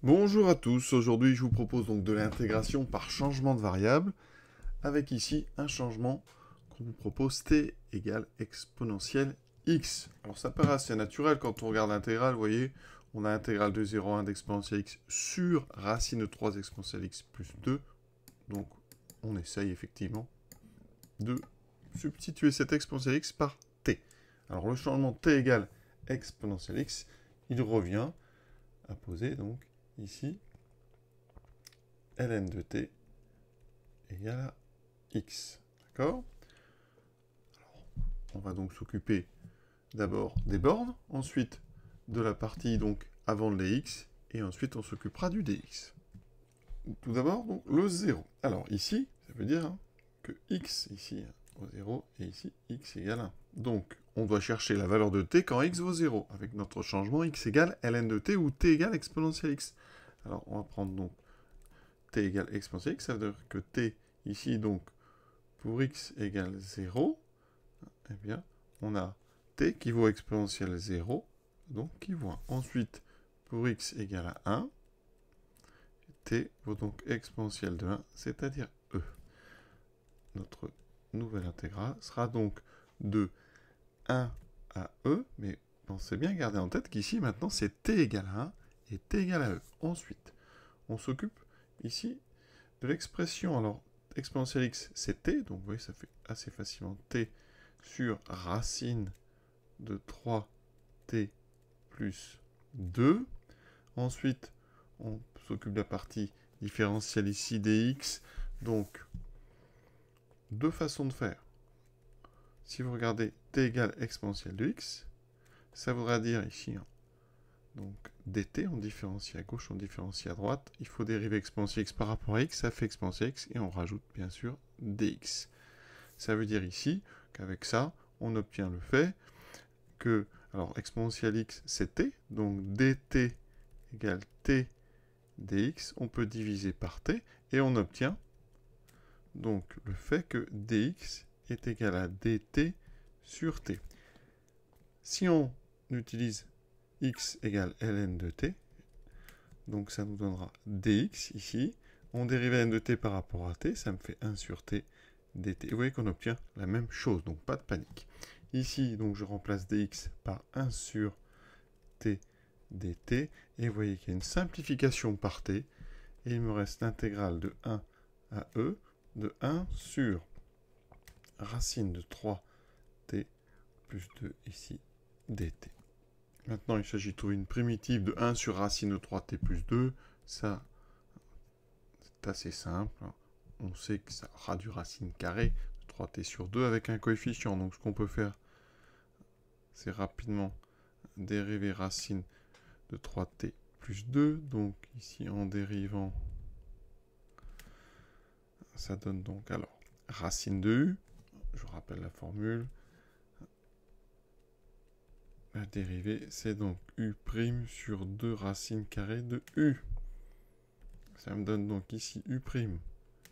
Bonjour à tous, aujourd'hui je vous propose donc de l'intégration par changement de variable, avec ici un changement qu'on vous propose t égale exponentielle x. Alors ça paraît assez naturel quand on regarde l'intégrale, vous voyez, on a l'intégrale de 0 à 1 d'exponentielle x sur racine de 3 exponentielle x plus 2, donc on essaye effectivement de substituer cette exponentielle x par t. Alors le changement t égale exponentielle x, il revient à poser donc ici ln de t égale à x. D'accord? On va donc s'occuper d'abord des bornes, ensuite de la partie donc avant de x, et ensuite on s'occupera du dx. Tout d'abord, donc le 0. Alors ici, ça veut dire que x ici vaut 0, et ici x égale 1. Donc on doit chercher la valeur de t quand x vaut 0, avec notre changement x égale ln de t ou t égale exponentielle x. Alors on va prendre donc t égale exponentielle x, ça veut dire que t ici donc pour x égale 0, eh bien, on a t qui vaut exponentielle 0, donc qui vaut 1. Ensuite, pour x égale à 1, t vaut donc exponentielle de 1, c'est-à-dire e. Notre nouvelle intégrale sera donc de 1 à e, mais pensez bien, gardez en tête qu'ici, maintenant, c'est t égale à 1 et t égale à e. Ensuite, on s'occupe ici de l'expression. Alors, exponentielle x, c'est t, donc vous voyez, ça fait assez facilement t sur racine de 3t plus 2. Ensuite, on s'occupe de la partie différentielle ici dx. Donc, deux façons de faire. Si vous regardez t égale exponentielle de x, ça voudra dire ici, donc dt, on différencie à gauche, on différencie à droite. Il faut dériver exponentielle x par rapport à x, ça fait exponentielle x, et on rajoute bien sûr dx. Ça veut dire ici qu'avec ça, on obtient le fait que, alors exponentielle x c'est t, donc dt égale t dx, on peut diviser par t, et on obtient donc le fait que dx est égal à dt sur t. Si on utilise x égale ln de t, donc ça nous donnera dx ici, on dérive ln de t par rapport à t, ça me fait 1 sur t dt. Vous voyez qu'on obtient la même chose, donc pas de panique. Ici, donc je remplace dx par 1 sur t dt, et vous voyez qu'il y a une simplification par t, et il me reste l'intégrale de 1 à e, de 1 sur racine de 3t plus 2 ici dt. Maintenant, il s'agit de trouver une primitive de 1 sur racine de 3t plus 2. Ça, c'est assez simple. On sait que ça aura du racine carrée de 3t sur 2 avec un coefficient. Donc, ce qu'on peut faire, c'est rapidement dériver racine de 3t plus 2. Donc, ici, en dérivant, ça donne donc alors racine de u. Je rappelle la formule. La dérivée, c'est donc u' sur 2 racines carrées de u. Ça me donne donc ici u'.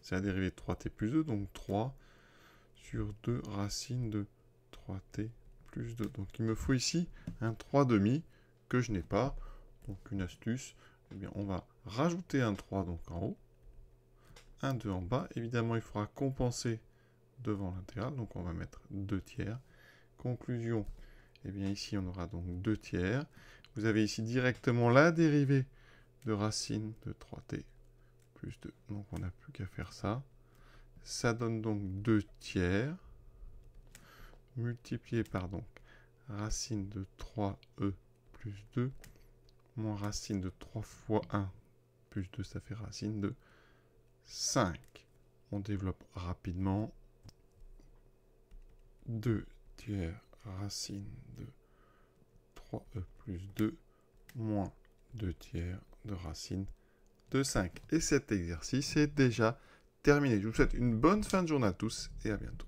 C'est la dérivée de 3t plus 2, donc 3 sur 2 racines de 3t plus 2. Donc il me faut ici un 3/2 que je n'ai pas. Donc une astuce, eh bien, on va rajouter un 3 donc en haut, un 2 en bas. Évidemment, il faudra compenser devant l'intégrale, donc on va mettre 2 tiers. Conclusion, eh bien ici on aura donc 2 tiers. Vous avez ici directement la dérivée de racine de 3t plus 2. Donc on n'a plus qu'à faire ça. Ça donne donc 2 tiers multiplié par donc racine de 3e plus 2 moins racine de 3 fois 1 plus 2, ça fait racine de 5. On développe rapidement. 2 tiers racine de 3e plus 2 moins 2 tiers de racine de 5. Et cet exercice est déjà terminé. Je vous souhaite une bonne fin de journée à tous et à bientôt.